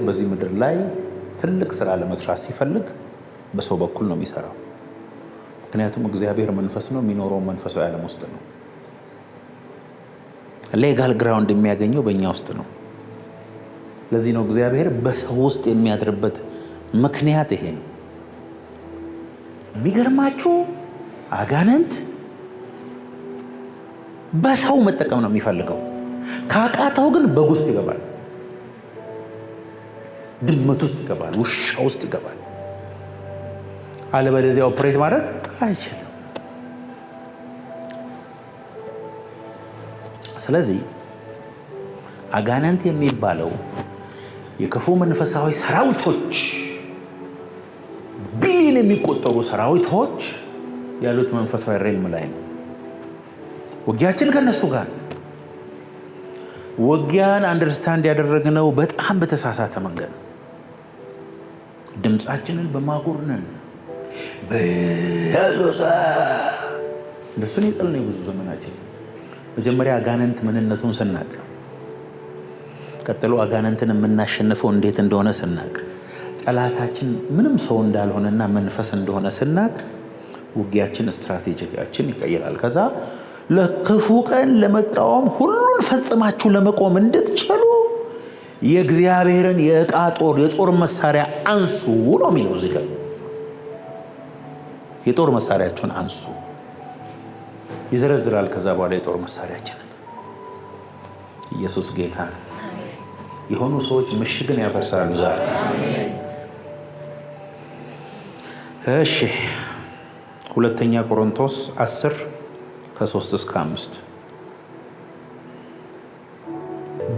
በዚህ ምድር ላይ ትልቅ ስራ ለመስራት ሲፈልግ በሰው በኩል ነው የሚሰራው። ምክንያቱም እግዚአብሔር መንፈስ ነው፣ የሚኖረው መንፈሳዊ ዓለም ውስጥ ነው። ሌጋል ግራውንድ የሚያገኘው በእኛ ውስጥ ነው። ለዚህ ነው እግዚአብሔር በሰው ውስጥ የሚያድርበት ምክንያት ይሄ ነው። የሚገርማችሁ አጋንንት በሰው መጠቀም ነው የሚፈልገው። ካቃተው ግን በግ ውስጥ ይገባል፣ ድመት ውስጥ ይገባል፣ ውሻ ውስጥ ይገባል። አለበለዚያ ኦፕሬት ማድረግ አይችልም። ስለዚህ አጋንንት የሚባለው የክፉ መንፈሳዊ ሰራዊቶች ቢሊዮን የሚቆጠሩ ሰራዊቶች ያሉት መንፈሳዊ ሬልም ላይ ነው። ውጊያችን ከነሱ ጋር ውጊያን አንደርስታንድ ያደረግነው በጣም በተሳሳተ መንገድ ድምጻችንን በማጉርነን እንደሱን የጸለየው ብዙ ዘመናችን መጀመሪያ አጋንንት ምንነቱን ስናቅ፣ ቀጥሎ አጋንንትን የምናሸንፈው እንዴት እንደሆነ ስናቅ፣ ጠላታችን ምንም ሰው እንዳልሆነና መንፈስ እንደሆነ ስናቅ ውጊያችን ስትራቴጂያችን ይቀየራል። ከዛ ለክፉ ቀን ለመቃወም ሁሉን ፈጽማችሁ ለመቆም እንድትችሉ የእግዚአብሔርን የዕቃ ጦር የጦር መሳሪያ አንሱ ነው የሚለው እዚህ ጋር። የጦር መሳሪያችሁን አንሱ ይዘረዝራል። ከዛ በኋላ የጦር መሳሪያችንን ኢየሱስ ጌታ ነው። የሆኑ ሰዎች ምሽግን ያፈርሳሉ ዛሬ። እሺ፣ ሁለተኛ ቆሮንቶስ 10 ከ3-5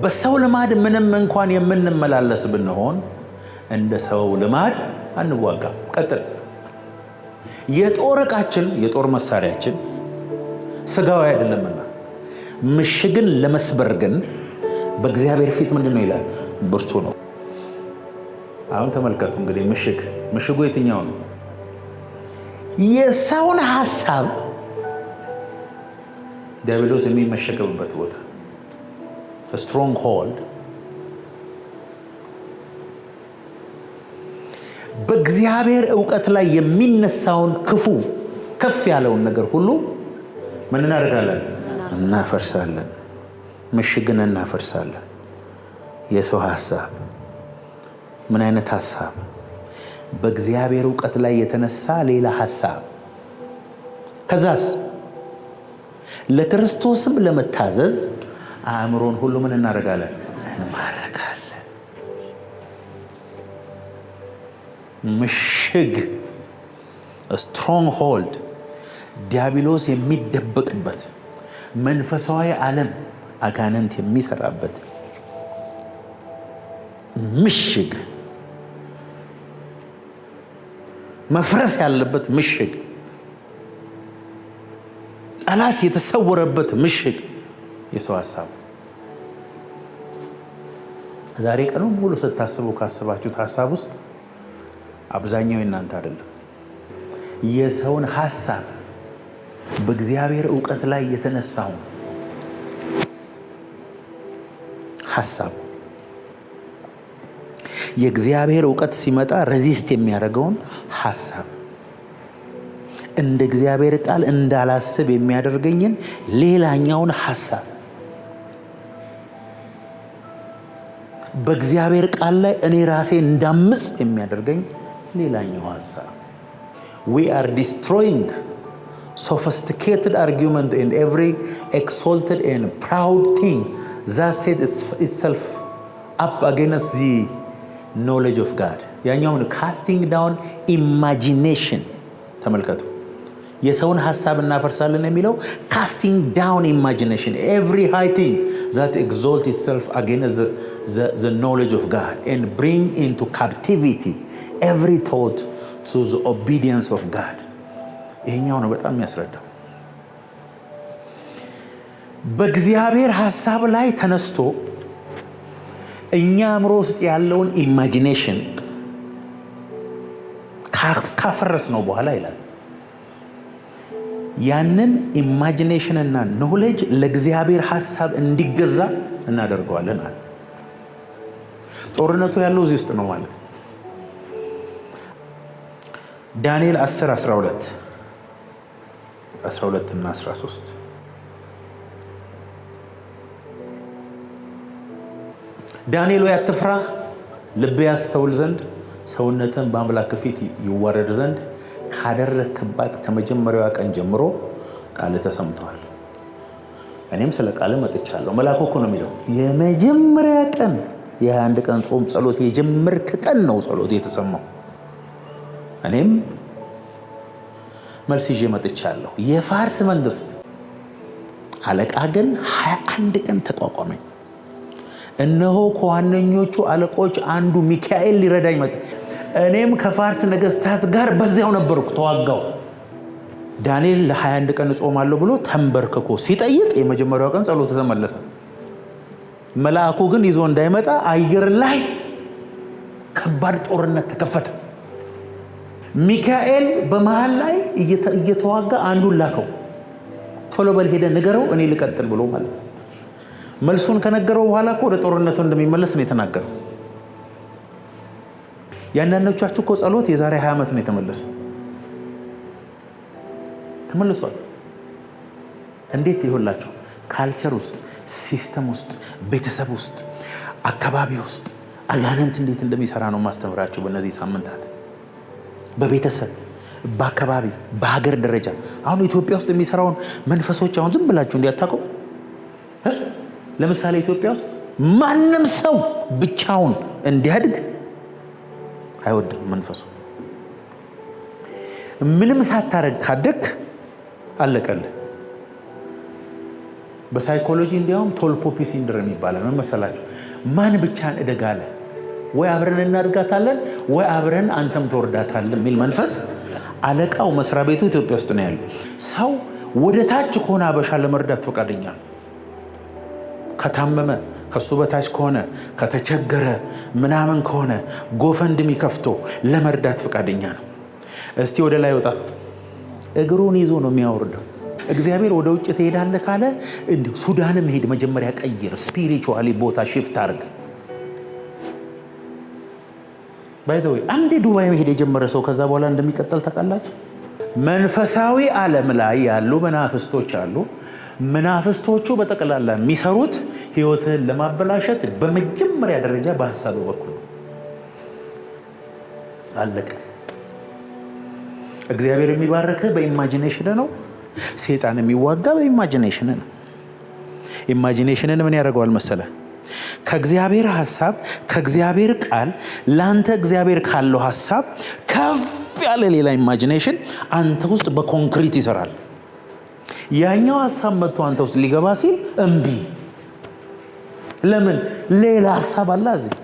በሰው ልማድ ምንም እንኳን የምንመላለስ ብንሆን እንደ ሰው ልማድ አንዋጋም። ቀጥል። የጦር ዕቃችን የጦር መሳሪያችን ስጋዊ አይደለምና ምሽግን ለመስበር ግን በእግዚአብሔር ፊት ምንድነው ይላል? ብርቱ ነው። አሁን ተመልከቱ እንግዲህ ምሽጉ የትኛው ነው? የሰውን ሐሳብ ዲያብሎስ የሚመሸገብበት ቦታ ስትሮንግ ሆልድ በእግዚአብሔር ዕውቀት ላይ የሚነሳውን ክፉ ከፍ ያለውን ነገር ሁሉ ምን እናደርጋለን? እናፈርሳለን። ምሽግን እናፈርሳለን። የሰው ሐሳብ ምን አይነት ሐሳብ? በእግዚአብሔር ዕውቀት ላይ የተነሳ ሌላ ሐሳብ። ከዛስ ለክርስቶስም ለመታዘዝ አእምሮን ሁሉ ምን እናደርጋለን? እንማረካለን። ምሽግ ስትሮንግ ሆልድ ዲያብሎስ የሚደበቅበት መንፈሳዊ ዓለም አጋንንት የሚሰራበት ምሽግ፣ መፍረስ ያለበት ምሽግ፣ ጠላት የተሰወረበት ምሽግ የሰው ሐሳብ። ዛሬ ቀኑን ሙሉ ስታስቡ ካስባችሁት ሐሳብ ውስጥ አብዛኛው የእናንተ አይደለም። የሰውን ሐሳብ በእግዚአብሔር ዕውቀት ላይ የተነሳው ሐሳብ የእግዚአብሔር ዕውቀት ሲመጣ ሬዚስት የሚያደርገውን ሐሳብ እንደ እግዚአብሔር ቃል እንዳላስብ የሚያደርገኝን ሌላኛውን ሐሳብ በእግዚአብሔር ቃል ላይ እኔ ራሴ እንዳምጽ የሚያደርገኝ ሌላኛው ሐሳብ። we are destroying sophisticated argument and every exalted and proud thing that set itself up against the knowledge of God. ያኛውን casting down imagination ተመልከቱ። የሰውን ሐሳብ እናፈርሳለን የሚለው casting down imagination, every high thing that exalts itself against the knowledge of God and bring into captivity every thought to the obedience of God. ይሄኛው ነው በጣም የሚያስረዳው። በእግዚአብሔር ሐሳብ ላይ ተነስቶ እኛ አእምሮ ውስጥ ያለውን ኢማጂኔሽን ካፈረስ ነው በኋላ ይላል ያንን ኢማጂኔሽን እና ኖሌጅ ለእግዚአብሔር ሐሳብ እንዲገዛ እናደርገዋለን አለ። ጦርነቱ ያለው እዚህ ውስጥ ነው ማለት ነው። ዳንኤል 10 12 እና 13 ዳንኤል ሆይ አትፍራ፣ ልብህ ያስተውል ዘንድ ሰውነትን በአምላክ ፊት ይዋረድ ዘንድ ካደረክባት ከመጀመሪያዋ ቀን ጀምሮ ቃል ተሰምቷል። እኔም ስለ ቃል መጥቻለሁ። መልአኩ እኮ ነው የሚለው የመጀመሪያ ቀን የ21 ቀን ጾም ጸሎት የጀመርክ ቀን ነው ጸሎት የተሰማው። እኔም መልስ ይዤ መጥቻለሁ። የፋርስ መንግስት አለቃ ግን 21 ቀን ተቋቋመኝ። እነሆ ከዋነኞቹ አለቆች አንዱ ሚካኤል ሊረዳኝ መጣ። እኔም ከፋርስ ነገስታት ጋር በዚያው ነበርኩ፣ ተዋጋው። ዳንኤል ለ21 ቀን እጾማለሁ ብሎ ተንበርክኮ ሲጠይቅ የመጀመሪያው ቀን ጸሎቱ ተመለሰ። መልአኩ ግን ይዞ እንዳይመጣ አየር ላይ ከባድ ጦርነት ተከፈተ። ሚካኤል በመሃል ላይ እየተዋጋ አንዱን ላከው። ቶሎ በል ሄደ ንገረው እኔ ልቀጥል ብሎ ማለት ነው። መልሱን ከነገረው በኋላ እኮ ወደ ጦርነቱ እንደሚመለስ ነው የተናገረው። ያንዳንዶቻችሁ እኮ ጸሎት የዛሬ 20 ዓመት ነው የተመለሰው። ተመልሷል። እንዴት ይሆንላችሁ? ካልቸር ውስጥ፣ ሲስተም ውስጥ፣ ቤተሰብ ውስጥ፣ አካባቢ ውስጥ አጋንንት እንዴት እንደሚሰራ ነው ማስተምራችሁ በእነዚህ ሳምንታት። በቤተሰብ፣ በአካባቢ፣ በሀገር ደረጃ አሁን ኢትዮጵያ ውስጥ የሚሰራውን መንፈሶች አሁን ዝም ብላችሁ እንዲያታውቁ። ለምሳሌ ኢትዮጵያ ውስጥ ማንም ሰው ብቻውን እንዲያድግ አይወድም መንፈሱ። ምንም ሳታረግ ካደግ አለቀልህ። በሳይኮሎጂ እንዲያውም ቶልፖፒ ሲንድሮም ይባላል። ምን መሰላችሁ? ማን ብቻን እደጋለ ወይ አብረን እናድጋታለን ወይ አብረን አንተም ትወርዳታለህ የሚል መንፈስ አለቃው መስሪያ ቤቱ ኢትዮጵያ ውስጥ ነው ያለው። ሰው ወደ ታች ከሆነ አበሻ ለመርዳት ፈቃደኛ ነው። ከታመመ ከሱ በታች ከሆነ ከተቸገረ ምናምን ከሆነ ጎፈንድሚ ከፍቶ ለመርዳት ፈቃደኛ ነው። እስቲ ወደ ላይ ወጣ፣ እግሩን ይዞ ነው የሚያወርደው። እግዚአብሔር ወደ ውጭ ትሄዳለህ ካለ እንዲሁ ሱዳንም ሄድ፣ መጀመሪያ ቀይር፣ ስፒሪቹዋሊ ቦታ ሽፍት አድርግ። ባይዘው አንዴ ዱባይ መሄድ የጀመረ ሰው ከዛ በኋላ እንደሚቀጥል ታውቃላችሁ። መንፈሳዊ ዓለም ላይ ያሉ መናፍስቶች አሉ። መናፍስቶቹ በጠቅላላ የሚሰሩት ህይወትህን ለማበላሸት በመጀመሪያ ደረጃ በሐሳብ በኩል አለቀ። እግዚአብሔር የሚባርክህ በኢማጂኔሽን ነው። ሰይጣን የሚዋጋ በኢማጂኔሽን ነው። ኢማጂኔሽንን ምን ያደርገዋል መሰለ? ከእግዚአብሔር ሐሳብ ከእግዚአብሔር ቃል ላንተ እግዚአብሔር ካለው ሐሳብ ከፍ ያለ ሌላ ኢማጂኔሽን አንተ ውስጥ በኮንክሪት ይሰራል። ያኛው ሐሳብ መጥቶ አንተ ውስጥ ሊገባ ሲል እምቢ። ለምን? ሌላ ሐሳብ አለ። እዚህ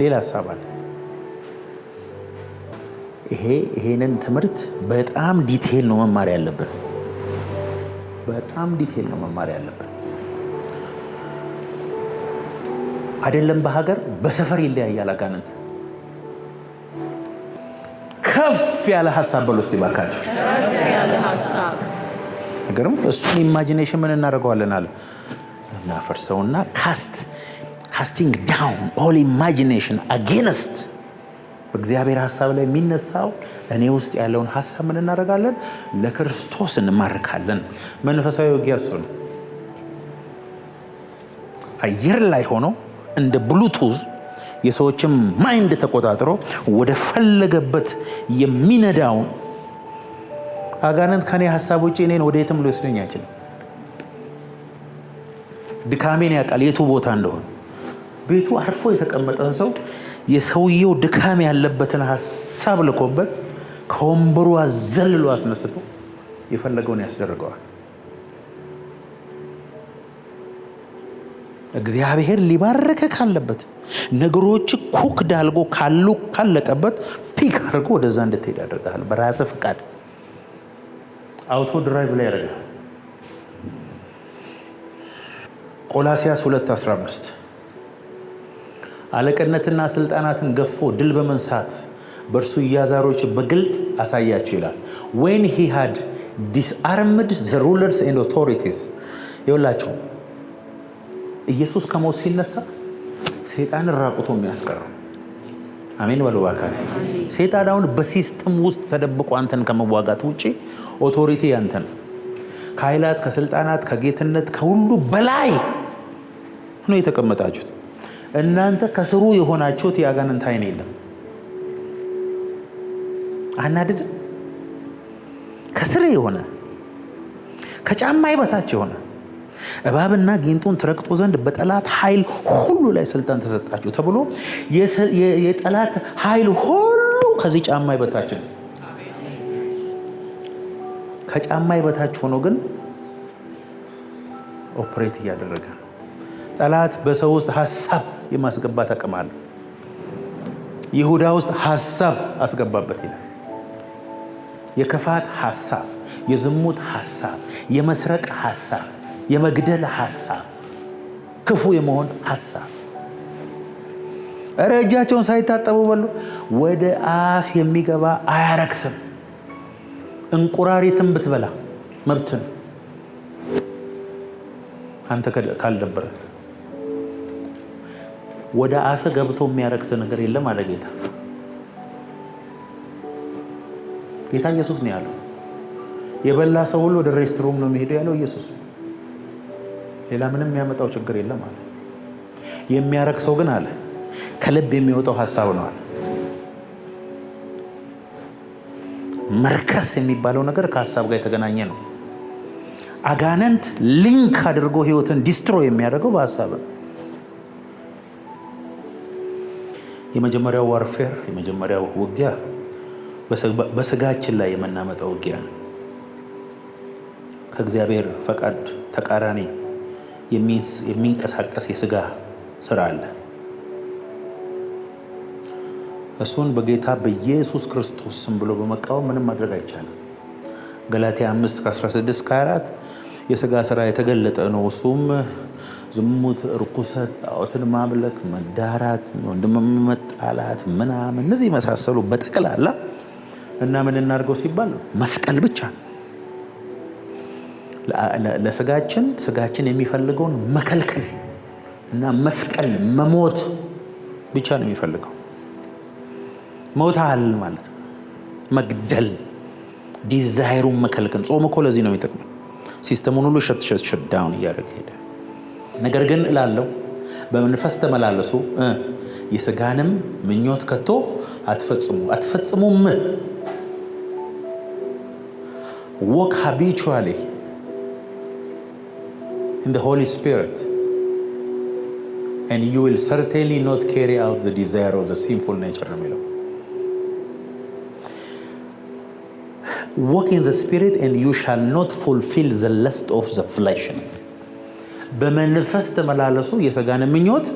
ሌላ ሐሳብ አለ። ይሄንን ትምህርት በጣም ዲቴል ነው መማር ያለብን። በጣም ዲቴል ነው መማር ያለብን። አይደለም በሀገር በሰፈር ይለያያል አጋንንት። ከፍ ያለ ሐሳብ በሉ እስቲ ባካችሁ። ነገርም እሱን ኢማጂኔሽን ምን እናደርገዋለን አለ እናፈርሰውና ካስቲንግ ዳውን ኦል ኢማጂኔሽን አጌንስት በእግዚአብሔር ሐሳብ ላይ የሚነሳው እኔ ውስጥ ያለውን ሐሳብ ምን እናደርጋለን? ለክርስቶስ እንማርካለን። መንፈሳዊ ውጊያ እሱ ነው። አየር ላይ ሆኖ እንደ ብሉቱዝ የሰዎችም ማይንድ ተቆጣጥሮ ወደ ፈለገበት የሚነዳውን አጋንንት ከኔ ሐሳብ ውጪ እኔን ወደ የትም ሊወስደኝ አይችልም። ድካሜን ያውቃል የቱ ቦታ እንደሆነ። ቤቱ አርፎ የተቀመጠን ሰው የሰውየው ድካም ያለበትን ሐሳብ ልኮበት ከወንበሩ አዘልሎ አስነስቶ የፈለገውን ያስደርገዋል። እግዚአብሔር ሊባረከ ካለበት ነገሮች ኩክ ዳልጎ ካለቀበት ፒክ አድርጎ ወደዛ እንድትሄድ ያደርጋል። በራስ ፍቃድ አውቶ ድራይቭ ላይ ያደርጋል። ቆላስያስ 2:15 አለቅነትና ስልጣናትን ገፎ ድል በመንሳት በእርሱ ኢያዛሮች በግልጥ አሳያቸው ይላል። when he had disarmed the rulers and authorities። ይኸውላችሁ ኢየሱስ ከሞት ሲነሳ ሰይጣን ራቁቶ የሚያስቀረው። አሜን በሉ ባካል። ሰይጣን አሁን በሲስተም ውስጥ ተደብቆ አንተን ከመዋጋት ውጪ ኦቶሪቲ ያንተን ከኃይላት ከስልጣናት ከጌትነት ከሁሉ በላይ ነው የተቀመጣችሁት። እናንተ ከስሩ የሆናችሁት ያጋንንት ኃይል የለም። አናድድም? ከስር የሆነ ከጫማይ በታች የሆነ እባብና ጊንጡን ትረግጡ ዘንድ በጠላት ኃይል ሁሉ ላይ ስልጣን ተሰጣችሁ ተብሎ የጠላት ኃይል ሁሉ ከዚህ ጫማይ በታች ነው። ከጫማይ በታች ሆኖ ግን ኦፕሬት እያደረገ ነው። ጠላት በሰው ውስጥ ሐሳብ የማስገባት አቅም አለ። ይሁዳ ውስጥ ሐሳብ አስገባበት ይላል። የክፋት ሐሳብ፣ የዝሙት ሐሳብ፣ የመስረቅ ሐሳብ፣ የመግደል ሐሳብ፣ ክፉ የመሆን ሐሳብ። እጃቸውን ሳይታጠቡ በሉ። ወደ አፍ የሚገባ አያረክስም። እንቁራሪትን ብትበላ መብት ነው አንተ ካልደበረ። ወደ አፍ ገብቶ የሚያረክስ ነገር የለም አለ ጌታ። ጌታ ኢየሱስ ነው ያለው። የበላ ሰው ሁሉ ወደ ሬስትሩም ነው የሚሄደው ያለው ኢየሱስ። ሌላ ምንም የሚያመጣው ችግር የለም አለ። የሚያረክሰው ግን አለ ከልብ የሚወጣው ሐሳብ ነው አለ። መርከስ የሚባለው ነገር ከሐሳብ ጋር የተገናኘ ነው። አጋንንት ሊንክ አድርጎ ህይወትን ዲስትሮይ የሚያደርገው በሐሳብ ነው። የመጀመሪያው ዋርፌር የመጀመሪያው ውጊያ በስጋችን ላይ የምናመጣው ውጊያ ነው። ከእግዚአብሔር ፈቃድ ተቃራኒ የሚንቀሳቀስ የስጋ ስራ አለ። እሱን በጌታ በኢየሱስ ክርስቶስ ስም ብሎ በመቃወም ምንም ማድረግ አይቻልም። ገላትያ 5:16-24 የስጋ ስራ የተገለጠ ነው። እሱም ዝሙት፣ ርኩሰት፣ ጣዖትን ማምለክ፣ መዳራት፣ ወንድም መጣላት፣ ምናምን እነዚህ መሳሰሉ በጠቅላላ እና ምን እናድርገው ሲባል መስቀል ብቻ ነው። ስጋችን የሚፈልገውን መከልከል እና መስቀል መሞት ብቻ ነው የሚፈልገው። ሞታል ማለት ነው መግደል፣ ዲዛይሩን መከልከል። ጾም እኮ ለዚህ ነው የሚጠቅመው። ሲስተሙን ሁሉ ሸት ዳውን እያደረገ ሄደ። ነገር ግን እላለሁ በመንፈስ ተመላለሱ፣ የስጋንም ምኞት ከቶ አትፈጽሙም። walk habitually in the Holy Spirit and you will certainly not carry out the desire of the sinful nature ነው የሚለው። walk in the spirit and you shall not fulfill the lust of the flesh። በመንፈስ ተመላለሱ የስጋን ምኞት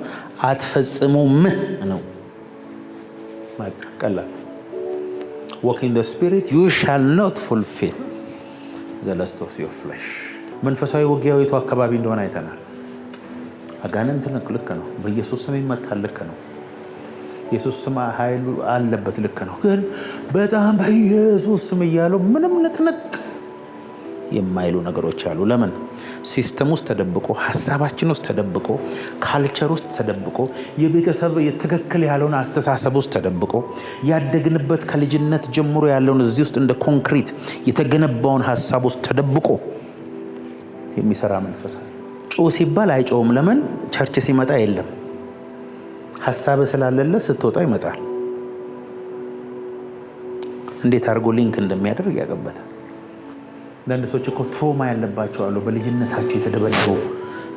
አትፈጽሙም ነው። ቀላል walk in the spirit you shall not fulfill the lust of your flesh። መንፈሳዊ ውጊያዊቱ አካባቢ እንደሆነ አይተናል። አጋንንት ልክ ነው። በኢየሱስ ስም ይመታል፣ ልክ ነው። ኢየሱስ ስም ኃይሉ አለበት፣ ልክ ነው። ግን በጣም በኢየሱስ ስም እያሉ ምንም ንቅንቅ የማይሉ ነገሮች አሉ። ለምን? ሲስተም ውስጥ ተደብቆ፣ ሐሳባችን ውስጥ ተደብቆ፣ ካልቸር ውስጥ ተደብቆ፣ የቤተሰብ የትክክል ያለውን አስተሳሰብ ውስጥ ተደብቆ፣ ያደግንበት ከልጅነት ጀምሮ ያለውን እዚህ ውስጥ እንደ ኮንክሪት የተገነባውን ሐሳብ ውስጥ ተደብቆ የሚሰራ መንፈስ። ጮህ ሲባል አይጮህም። ለምን? ቸርች ሲመጣ የለም። ሐሳብ ስላለለ ስትወጣ ይመጣል። እንዴት አድርጎ ሊንክ እንደሚያደርግ ያገበታል። አንዳንድ ሰዎች እኮ ትሮማ ያለባቸው አሉ። በልጅነታቸው የተደበደቡ፣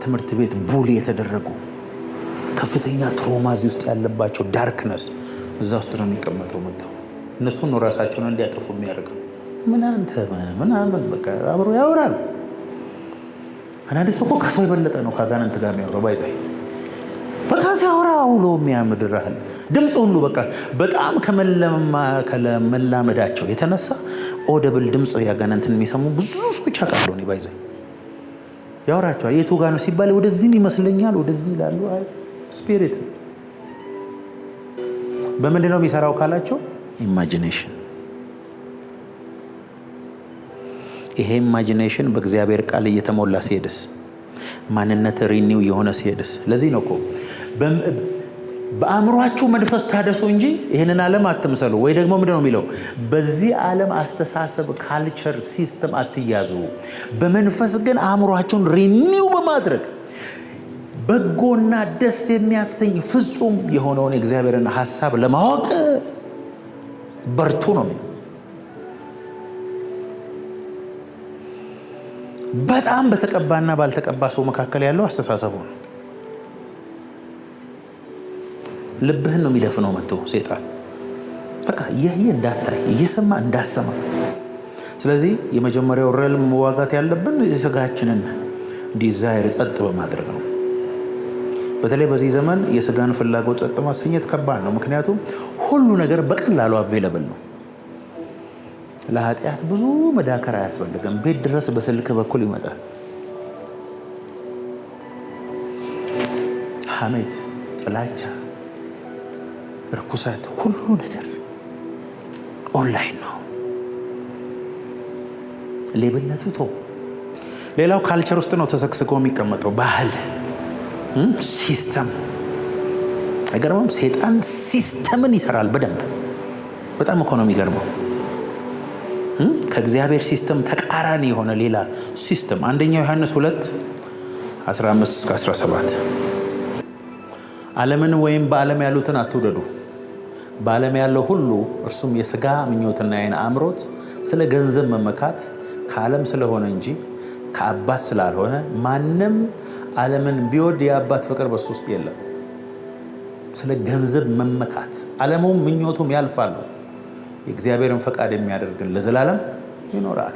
ትምህርት ቤት ቡሊ የተደረጉ፣ ከፍተኛ ትሮማ እዚህ ውስጥ ያለባቸው ዳርክነስ እዛ ውስጥ ነው የሚቀመጠው። መጥተው እነሱን ነው ራሳቸውን እንዲያጠፉ የሚያደርገው። ምን አንተ ምናምን በቃ አብሮ ያወራል። አንዳንድ ሰው እኮ ከሰው የበለጠ ነው ከአጋንንት ጋር የሚያወራው። ባይዛይ በቃ ሲያወራ ውሎ የሚያምድራል። ድምፅ ሁሉ በቃ በጣም ከመላመዳቸው የተነሳ ኦደብል ድምፅ ያጋንንትን የሚሰሙ ብዙ ሰዎች አውቃለሁ። እኔ ባይዛይ ያወራቸዋል። የቱ ጋር ነው ሲባል ወደዚህም ይመስለኛል፣ ወደዚህ ይላሉ። አይ ስፒሪት በምንድን ነው የሚሰራው ካላቸው ኢማጂኔሽን። ይሄ ኢማጂኔሽን በእግዚአብሔር ቃል እየተሞላ ሲሄድስ፣ ማንነት ሪኒው የሆነ ሲሄድስ። ለዚህ ነው እኮ በአእምሯችሁ መንፈስ ታደሱ እንጂ ይህንን ዓለም አትምሰሉ። ወይ ደግሞ ምንድን ነው የሚለው? በዚህ ዓለም አስተሳሰብ፣ ካልቸር፣ ሲስተም አትያዙ። በመንፈስ ግን አእምሯችሁን ሪኒው በማድረግ በጎና ደስ የሚያሰኝ ፍጹም የሆነውን የእግዚአብሔርን ሐሳብ ለማወቅ በርቱ ነው የሚለው። በጣም በተቀባና ባልተቀባ ሰው መካከል ያለው አስተሳሰቡ ነው። ልብህን ነው የሚደፍነው መጥቶ ሰይጣን። በቃ እያየ እንዳታይ እየሰማ እንዳሰማ። ስለዚህ የመጀመሪያው ሬልም መዋጋት ያለብን የስጋችንን ዲዛይር ጸጥ በማድረግ ነው። በተለይ በዚህ ዘመን የስጋን ፍላጎት ጸጥ ማሰኘት ከባድ ነው። ምክንያቱም ሁሉ ነገር በቀላሉ አቬለብል ነው። ለኃጢአት ብዙ መዳከር አያስፈልግም። ቤት ድረስ በስልክ በኩል ይመጣል። ሐሜት፣ ጥላቻ፣ ርኩሰት፣ ሁሉ ነገር ኦንላይን ነው። ሌብነቱ ቶ ሌላው ካልቸር ውስጥ ነው ተሰክስኮ የሚቀመጠው። ባህል፣ ሲስተም። አይገርምም? ሰይጣን ሲስተምን ይሰራል በደንብ። በጣም እኮ ነው የሚገርመው። ከእግዚአብሔር ሲስተም ተቃራኒ የሆነ ሌላ ሲስተም። አንደኛው ዮሐንስ 2:15-17 ዓለምን ወይም በዓለም ያሉትን አትውደዱ። በዓለም ያለው ሁሉ እርሱም የሥጋ ምኞትና የዓይን አምሮት፣ ስለ ገንዘብ መመካት ከዓለም ስለሆነ እንጂ ከአባት ስላልሆነ ማንም ዓለምን ቢወድ የአባት ፍቅር በሱ ውስጥ የለም። ስለ ገንዘብ መመካት፣ ዓለሙም ምኞቱም ያልፋሉ፣ የእግዚአብሔርን ፈቃድ የሚያደርግን ለዘላለም ይኖራል።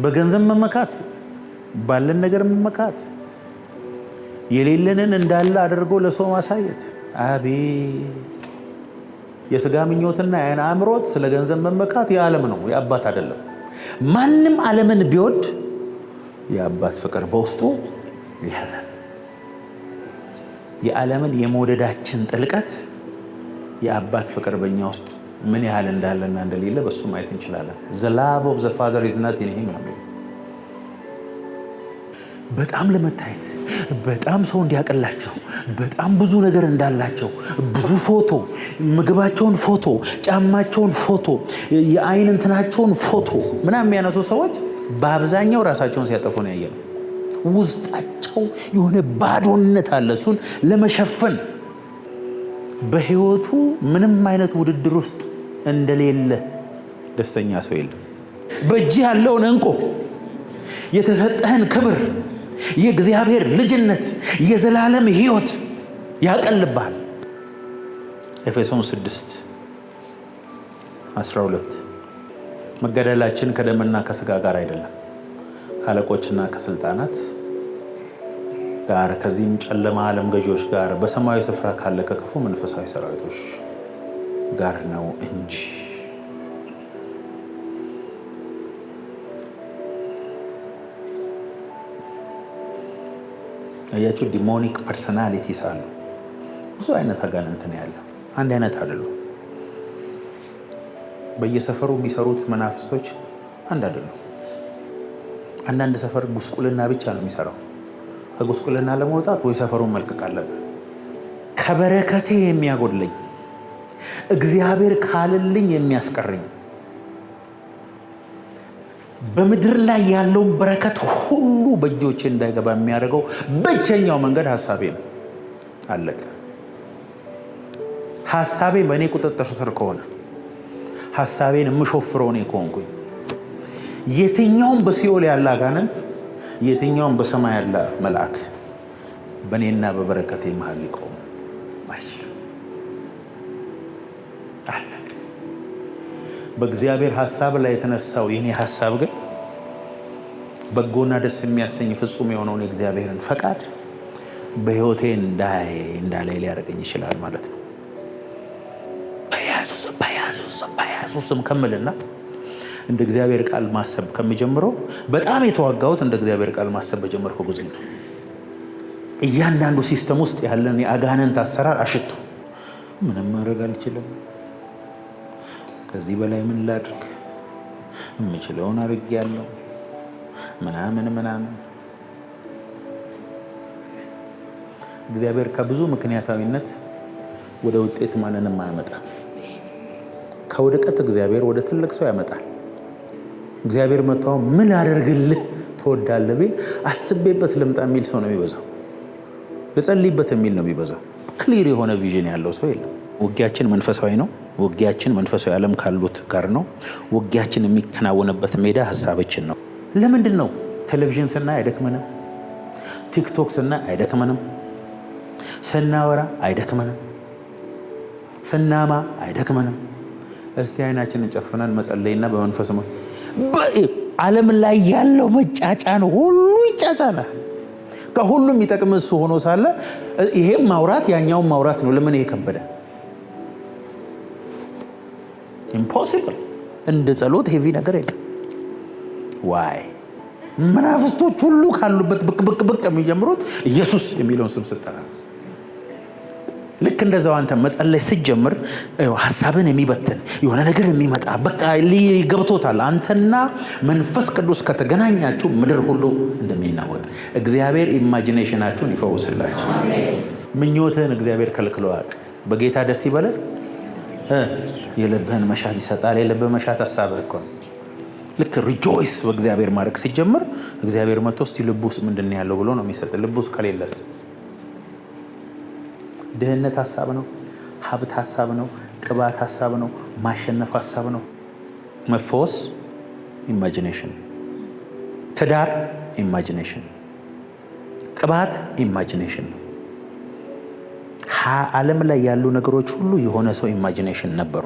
በገንዘብ መመካት፣ ባለን ነገር መመካት፣ የሌለንን እንዳለ አድርጎ ለሰው ማሳየት። አቤት! የሥጋ ምኞትና የዓይን አምሮት፣ ስለ ገንዘብ መመካት የዓለም ነው፣ የአባት አይደለም። ማንም ዓለምን ቢወድ የአባት ፍቅር በውስጡ ያለ። የዓለምን የመውደዳችን ጥልቀት የአባት ፍቅር በእኛ ውስጥ ምን ያህል እንዳለና እንደሌለ በሱ ማየት እንችላለን። the love of the father is not in him ነው። በጣም ለመታየት፣ በጣም ሰው እንዲያቀላቸው፣ በጣም ብዙ ነገር እንዳላቸው፣ ብዙ ፎቶ፣ ምግባቸውን ፎቶ፣ ጫማቸውን ፎቶ፣ የአይን እንትናቸውን ፎቶ ምናምን የሚያነሱ ሰዎች በአብዛኛው ራሳቸውን ሲያጠፉ ነው ያየነው። ውስጣቸው የሆነ ባዶነት አለ። እሱን ለመሸፈን በህይወቱ ምንም አይነት ውድድር ውስጥ እንደሌለ ደስተኛ ሰው የለም። በእጅ ያለውን እንቁ፣ የተሰጠህን ክብር፣ የእግዚአብሔር ልጅነት፣ የዘላለም ህይወት ያቀልብሃል። ኤፌሶን 6:12 መገደላችን ከደምና ከስጋ ጋር አይደለም፣ ከአለቆችና ከስልጣናት ጋር፣ ከዚህም ጨለማ ዓለም ገዢዎች ጋር፣ በሰማያዊ ስፍራ ካለ ከክፉ መንፈሳዊ ሰራዊቶች ጋር ነው እንጂ። አያችሁ፣ ዲሞኒክ ፐርሰናሊቲስ አሉ። ብዙ አይነት አጋንንት ነው ያለው፣ አንድ አይነት አይደሉም። በየሰፈሩ የሚሰሩት መናፍስቶች አንድ አይደሉም። አንዳንድ ሰፈር ጉስቁልና ብቻ ነው የሚሰራው። ከጉስቁልና ለመውጣት ወይ ሰፈሩን መልቀቅ አለብን። ከበረከቴ የሚያጎድለኝ፣ እግዚአብሔር ካልልኝ የሚያስቀረኝ፣ በምድር ላይ ያለውን በረከት ሁሉ በእጆቼ እንዳይገባ የሚያደርገው ብቸኛው መንገድ ሐሳቤ ነው። አለቀ። ሐሳቤ በእኔ ቁጥጥር ስር ከሆነ፣ ሐሳቤን የምሾፍረው እኔ ከሆንኩኝ፣ የትኛውም በሲኦል ያለ አጋንንት፣ የትኛውም በሰማይ ያለ መልአክ በእኔና በበረከቴ መሀል ሊቆም አይችልም። አለ። በእግዚአብሔር ሐሳብ ላይ የተነሳው የኔ ሐሳብ ግን በጎና ደስ የሚያሰኝ ፍጹም የሆነውን የእግዚአብሔርን ፈቃድ በሕይወቴ እንዳላይ ሊያደርገኝ ይችላል ማለት ነው። በኢየሱስም ከምልና እንደ እግዚአብሔር ቃል ማሰብ ከሚጀምረው በጣም የተዋጋሁት እንደ እግዚአብሔር ቃል ማሰብ በጀመርኩ ጊዜ ነው። እያንዳንዱ ሲስተም ውስጥ ያለን የአጋንንት አሰራር አሽቶ ምንም ማድረግ አልችልም፣ ከዚህ በላይ ምን ላድርግ፣ የምችለውን አድርጌያለሁ ምናምን እግዚአብሔር ከብዙ ምክንያታዊነት ወደ ውጤት ማንንም አያመጣም። ከውድቀት እግዚአብሔር ወደ ትልቅ ሰው ያመጣል። እግዚአብሔር መጥቶ ምን አደርግልህ ትወዳለህ ቢል አስቤበት ልምጣ የሚል ሰው ነው የሚበዛው። ልጸልይበት የሚል ነው የሚበዛው። ክሊር የሆነ ቪዥን ያለው ሰው የለም። ውጊያችን መንፈሳዊ ነው። ውጊያችን መንፈሳዊ ዓለም ካሉት ጋር ነው። ውጊያችን የሚከናወንበት ሜዳ ሀሳባችን ነው። ለምንድን ነው ቴሌቪዥን ስናይ አይደክመንም? ቲክቶክ ስናይ አይደክመንም? ስናወራ አይደክመንም? ስናማ አይደክመንም? እስቲ አይናችንን ጨፍነን መጸለይና በመንፈስ ዓለም ላይ ያለው መጫጫን ሁሉ ይጫጫናል። ከሁሉም የሚጠቅም እሱ ሆኖ ሳለ ይሄም ማውራት ያኛውን ማውራት ነው። ለምን ይሄ ከበደ? ኢምፖሲብል። እንደ ጸሎት ሄቪ ነገር የለም። ዋይ መናፍስቶች ሁሉ ካሉበት ብቅ ብቅ ብቅ የሚጀምሩት ኢየሱስ የሚለውን ስም ስጠራ። ልክ እንደዛው አንተ መጸለይ ስትጀምር ሐሳብን የሚበትን የሆነ ነገር የሚመጣ በቃ ገብቶታል። አንተና መንፈስ ቅዱስ ከተገናኛችሁ ምድር ሁሉ እንደሚናወጥ እግዚአብሔር ኢማጂኔሽናችሁን ይፈውስላችሁ። ምኞትህን እግዚአብሔር ከልክሎ አያውቅም። በጌታ ደስ ይበለን። የልብህን መሻት ይሰጣል። የልብህ መሻት ሐሳብህ እኮ ነው። ልክ ሪጆይስ በእግዚአብሔር ማድረግ ሲጀምር እግዚአብሔር መጥቶ እስቲ ልብ ውስጥ ምንድን ነው ያለው ብሎ ነው የሚሰጥ። ልብ ውስጥ ከሌለስ ድህነት ሐሳብ ነው። ሀብት ሐሳብ ነው። ቅባት ሐሳብ ነው። ማሸነፍ ሐሳብ ነው። መፈወስ ኢማጂኔሽን፣ ትዳር ኢማጂኔሽን፣ ቅባት ኢማጂኔሽን። ዓለም ላይ ያሉ ነገሮች ሁሉ የሆነ ሰው ኢማጂኔሽን ነበሩ።